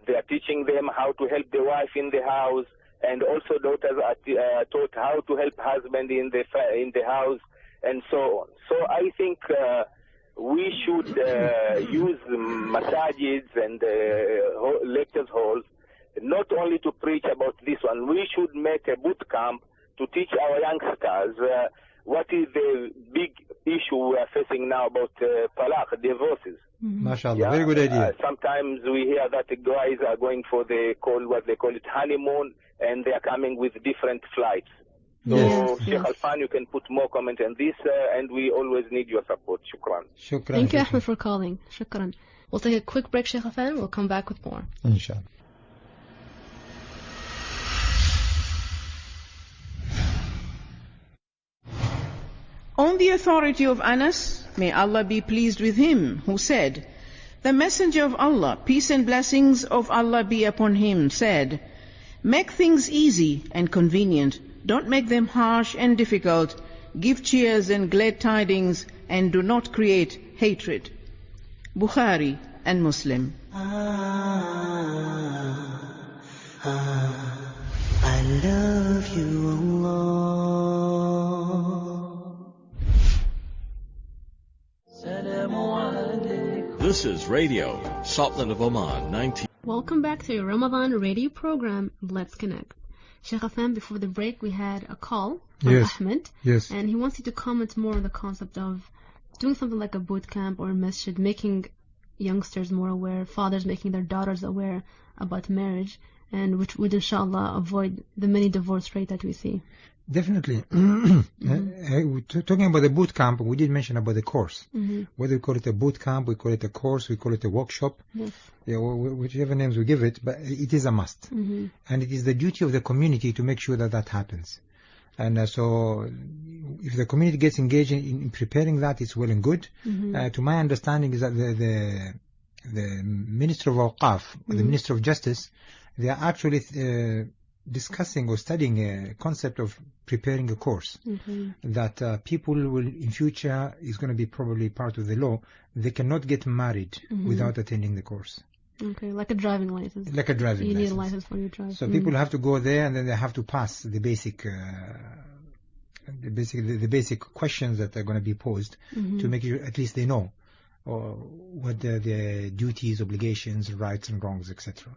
They are teaching them how to help the wife in the house, and also daughters are taught how to help husband in the house, and so on. So I think we should use massages and lectures halls not only to preach about this one. We should make a boot camp to teach our youngsters what is the big issue we are facing now about talaq, divorces. MashaAllah, very good idea. Sometimes we hear that the guys are going for what they call it honeymoon, and they are coming with different flights. So, Sheikh Alfan, you can put more comment on this, and we always need your support. Shukran. Thank you, Ahmed, for calling. Shukran. We'll take a quick break, Sheikh Alfan. We'll come back with more. Inshallah. On the authority of Anas, may Allah be pleased with him, who said, "The Messenger of Allah, peace and blessings of Allah be upon him, said, make things easy and convenient. Don't make them harsh and difficult. Give cheers and glad tidings, and do not create hatred." Bukhari and Muslim. I love you, Allah. This is Radio Sultan of Oman 19. Welcome back to your Ramadan radio program, Let's Connect. Sheikh Afam, before the break we had a call from Ahmed, and he wants you to comment more on the concept of doing something like a boot camp or a masjid, making youngsters more aware, fathers making their daughters aware about marriage, and which would inshallah avoid the many divorce rate that we see. Definitely. Talking about the boot camp, we did mention about the course. Whether we call it a boot camp, we call it a course, we call it a workshop, whichever names we give it, but it is a must. And it is the duty of the community to make sure that that happens. And so if the community gets engaged in preparing that, it's well and good. To my understanding is that the Minister of Awqaf, the Minister of Justice, they are actually discussing or studying a concept of preparing a course that people will in future is going to be probably part of the law. They cannot get married without attending the course. Okay, like a driving license. Like a driving license. You need a license for your drive. So people have to go there, and then they have to pass the basic questions that are going to be posed to make sure at least they know what their duties, obligations, rights and wrongs, etc.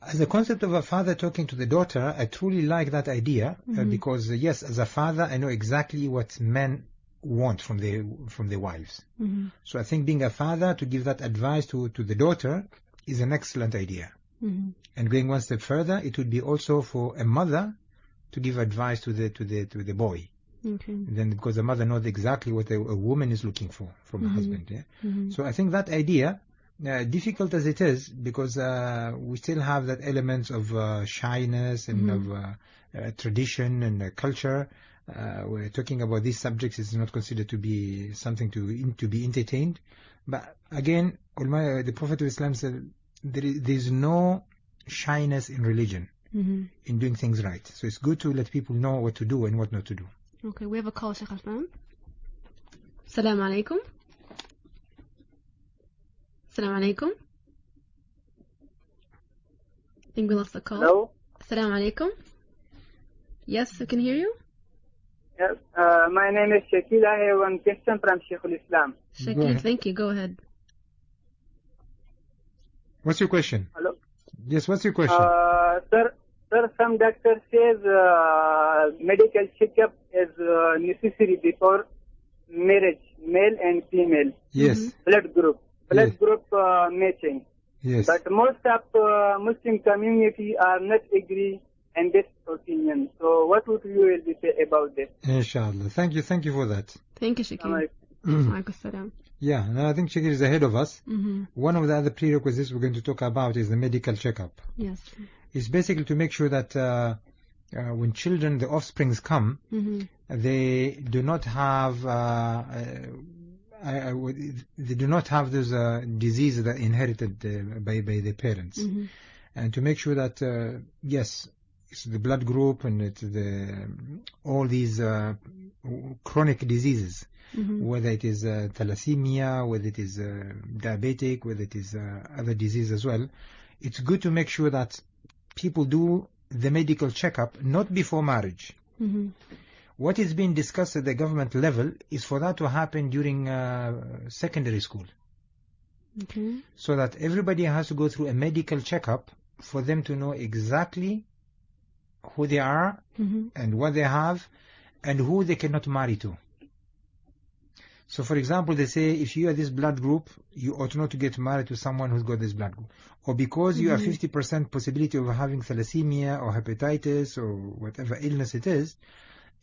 As a concept of a father talking to the daughter, I truly like that idea because yes, as a father, I know exactly what men want from their wives. So I think being a father to give that advice to the daughter is an excellent idea. And going one step further, it would be also for a mother to give advice to the boy. And then because the mother knows exactly what a woman is looking for from a husband. So I think that idea, difficult as it is, because we still have that element of shyness and of tradition and culture. We're talking about these subjects is not considered to be something to be entertained. But again, the Prophet of Islam said there is no shyness in religion, in doing things right. So it's good to let people know what to do and what not to do. Okay, we have a call, Sheikh Alfan. Assalamu alaikum. Assalamu alaikum. I think we lost the call. Hello. Assalamu alaikum. Yes, we can hear you. Yes, my name is Shakil. I have one question from Sheikh al-Islam. Shakil, thank you. Go ahead. What's your question? Hello. Yes, what's your question? Sir, some doctor says medical checkup is necessary before marriage, male and female. Yes. Blood group matching. Yes. But most of Muslim community are not agree in this opinion. So what would you say about this? Inshallah. Thank you for that. Thank you, Shakil. Alaikum salam. Yeah, and I think Shakir is ahead of us. One of the other prerequisites we're going to talk about is the medical checkup. Yes. It's basically to make sure that when children, the offsprings come, they do not have those diseases that are inherited by their parents, and to make sure that yes, it's the blood group and it's all these chronic diseases, whether it is thalassemia, whether it is diabetic, whether it is other disease as well. It's good to make sure that people do the medical checkup not before marriage. What is being discussed at the government level is for that to happen during secondary school. So that everybody has to go through a medical checkup for them to know exactly who they are and what they have and who they cannot marry to. So for example, they say if you are this blood group, you ought not to get married to someone who's got this blood group. Or because you have 50% possibility of having thalassemia or hepatitis or whatever illness it is,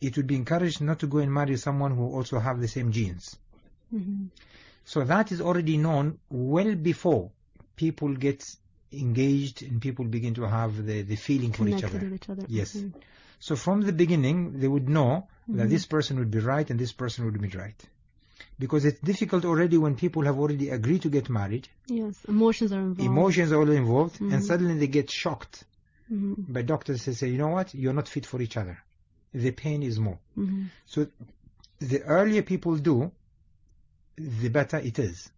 it would be encouraged not to go and marry someone who also have the same genes. So that is already known well before people get engaged and people begin to have the feeling for each other. Yes. So from the beginning, they would know that this person would be right and this person would be right. Because it's difficult already when people have already agreed to get married. Yes, emotions are involved. Emotions are already involved, and suddenly they get shocked by doctors who say, you know what, you're not fit for each other. The pain is more. So the earlier people do, the better it is,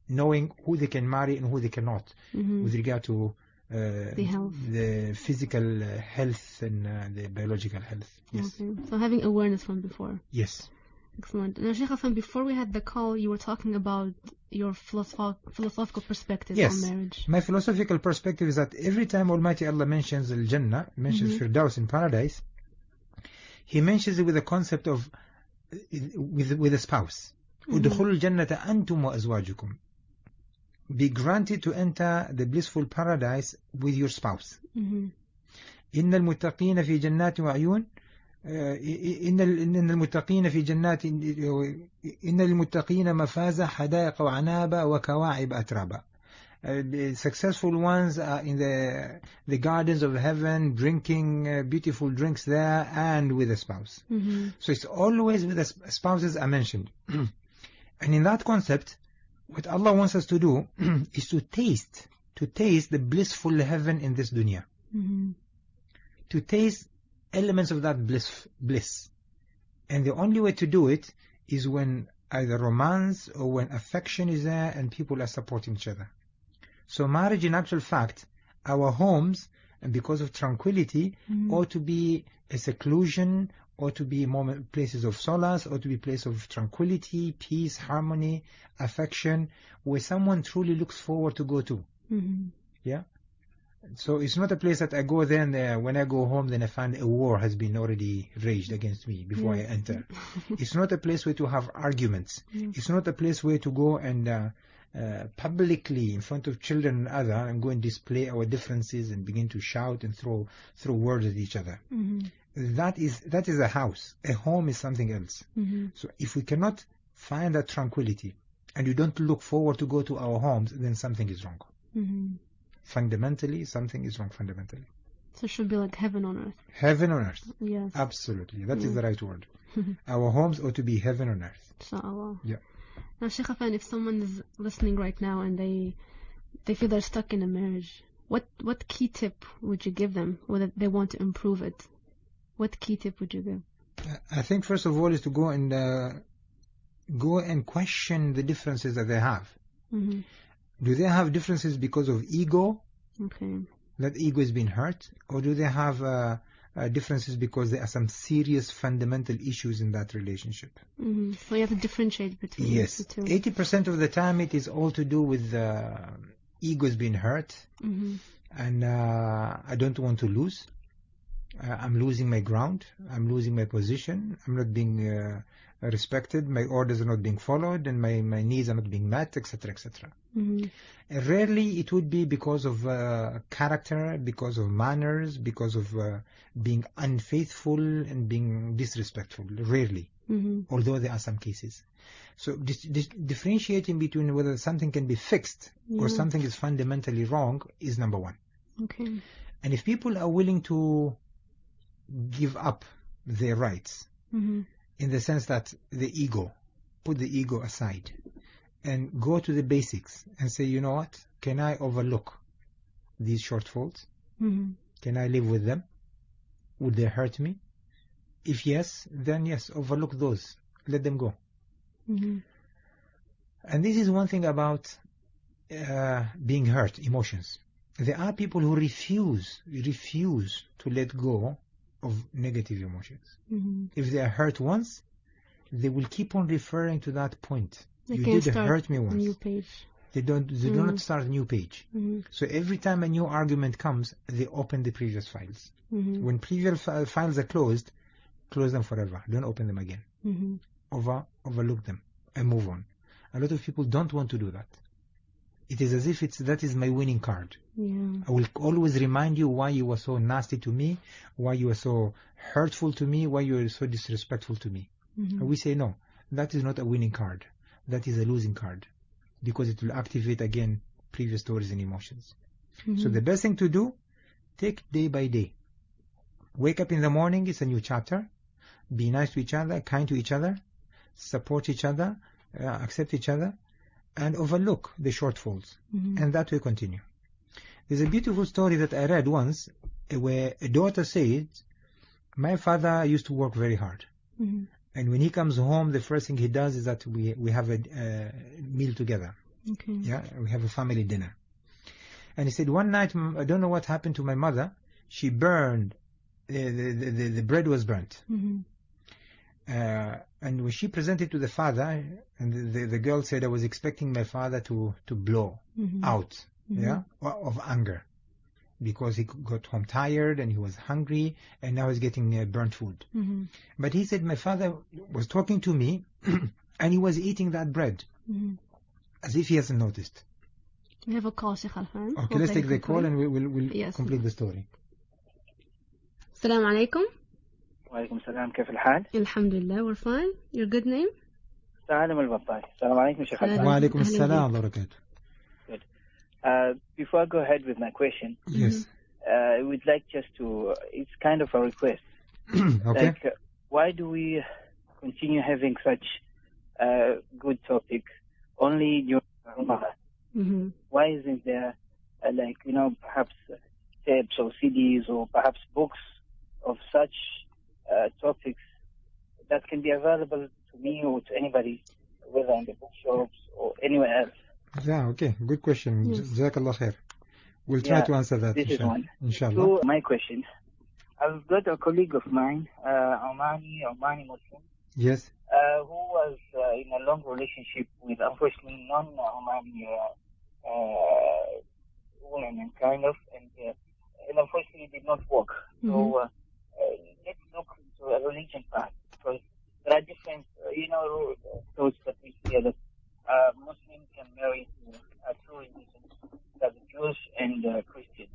knowing who they can marry and who they cannot, with regard to the physical health and the biological health. Yes. Okay. So having awareness from before. Yes. Excellent. Now, Sheikh Hassan, before we had the call, you were talking about your philosophical perspective on marriage. My philosophical perspective is that every time Almighty Allah mentions Al-Jannah, mentions Firdaus in paradise, He mentions it with the concept of with a spouse. Udkhulul jannata antum wa azwajukum. Be granted to enter the blissful paradise with your spouse. Innal muttaqina fi jannatin wa ayun. إن المتقين في جنات إن المتقين مفازة حدائق وعنابة وكواعب أترابا. The successful ones are in the gardens of heaven, drinking beautiful drinks there and with a spouse. So it's always with the spouses are mentioned. And in that concept, what Allah wants us to do is to taste the blissful heaven in this dunya. To taste elements of that bliss. And the only way to do it is when either romance or when affection is there and people are supporting each other. So marriage, in actual fact, our homes, and because of tranquility, ought to be a seclusion, ought to be places of solace, ought to be places of tranquility, peace, harmony, affection, where someone truly looks forward to go to. Yeah. So it's not a place that I go there and when I go home then I find a war has been already raged against me before I enter. It's not a place where to have arguments. It's not a place where to go and publicly in front of children and other and go and display our differences and begin to shout and throw words at each other. That is a house. A home is something else. So if we cannot find that tranquility and you don't look forward to go to our homes, then something is wrong. Fundamentally, something is wrong fundamentally. So it should be like heaven on earth. Heaven on earth. Yes. Absolutely. That is the right word. Our homes ought to be heaven on earth. Inshallah. Yeah. Now, Sheikh Hassan, if someone is listening right now and they feel they're stuck in a marriage, what key tip would you give them whether they want to improve it? What key tip would you give? I think first of all is to go and question the differences that they have. Do they have differences because of ego? Okay. That ego has been hurt? Or do they have differences because there are some serious fundamental issues in that relationship? So you have to differentiate between the two. 80% of the time it is all to do with ego has been hurt. And I don't want to lose. I'm losing my ground. I'm losing my position. I'm not being respected. My orders are not being followed, and my needs are not being met, etc., etc. Rarely it would be because of character, because of manners, because of being unfaithful and being disrespectful. Rarely. although there are some cases. So differentiating between whether something can be fixed or something is fundamentally wrong is number one. Okay. And if people are willing to give up their rights, in the sense that put the ego aside and go to the basics and say, you know what, can I overlook these shortfalls? Can I live with them? Would they hurt me? If yes, then yes, overlook those. Let them go. And this is one thing about being hurt, emotions. There are people who refuse to let go of negative emotions. If they are hurt once, they will keep on referring to that point. You did hurt me once. A new page. They do not start a new page. So every time a new argument comes, they open the previous files. When previous files are closed, close them forever. Don't open them again. Overlook them and move on. A lot of people don't want to do that. It is as if that is my winning card. I will always remind you why you were so nasty to me, why you were so hurtful to me, why you were so disrespectful to me. And we say, no, that is not a winning card. That is a losing card, because it will activate again previous stories and emotions. So the best thing to do, take day by day. Wake up in the morning, it's a new chapter. Be nice to each other, kind to each other, support each other, accept each other, and overlook the shortfalls. And that will continue. There's a beautiful story that I read once where a daughter said, my father used to work very hard. And when he comes home, the first thing he does is that we have a meal together. Yeah, we have a family dinner. And he said, one night, I don't know what happened to my mother. She burned, the bread was burnt. And when she presented to the father, and the girl said, I was expecting my father to blow out, of anger, because he got home tired and he was hungry, and now he's getting burnt food. But he said, my father was talking to me, and he was eating that bread, as if he hasn't noticed. We have a call, Sheikh Alfan. Okay, let's take the call and we'll complete the story. Assalamu alaikum. وعليكم السلام كيف الحال؟ الحمد لله, we're fine. Your good name? سالم البطاري. السلام عليكم شيخ الحال. وعليكم السلام ورحمة الله. Good. Before I go ahead with my question, yes, I would like just to, it's kind of a request. Okay. Like, why do we continue having such good topic only during Ramadan? Why isn't there, perhaps tapes or CDs or perhaps books of such topics that can be available to me or to anybody, whether in the bookshops or anywhere else? Yeah, okay. Good question. Jazakallah khair. We'll try to answer that. This is one. Inshallah. So, my question. I've got a colleague of mine, Omani Muslim. Yes. Who was in a long relationship with, unfortunately, non-Omani women, kind of, and unfortunately it did not work. So, let's look into a religion path, because there are different, those that we see that Muslims can marry to two religions, that the Jews and Christians.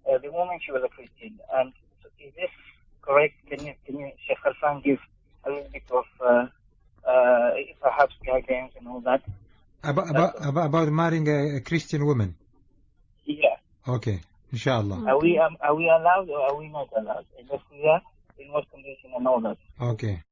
The woman, she was a Christian, and so is this correct? Can you Sheikh Alfan, give a little bit of perhaps guidance and all that? About marrying a Christian woman? Yeah. Okay, inshallah. Are we allowed or are we not allowed? And if we are, in what condition and all that? Okay.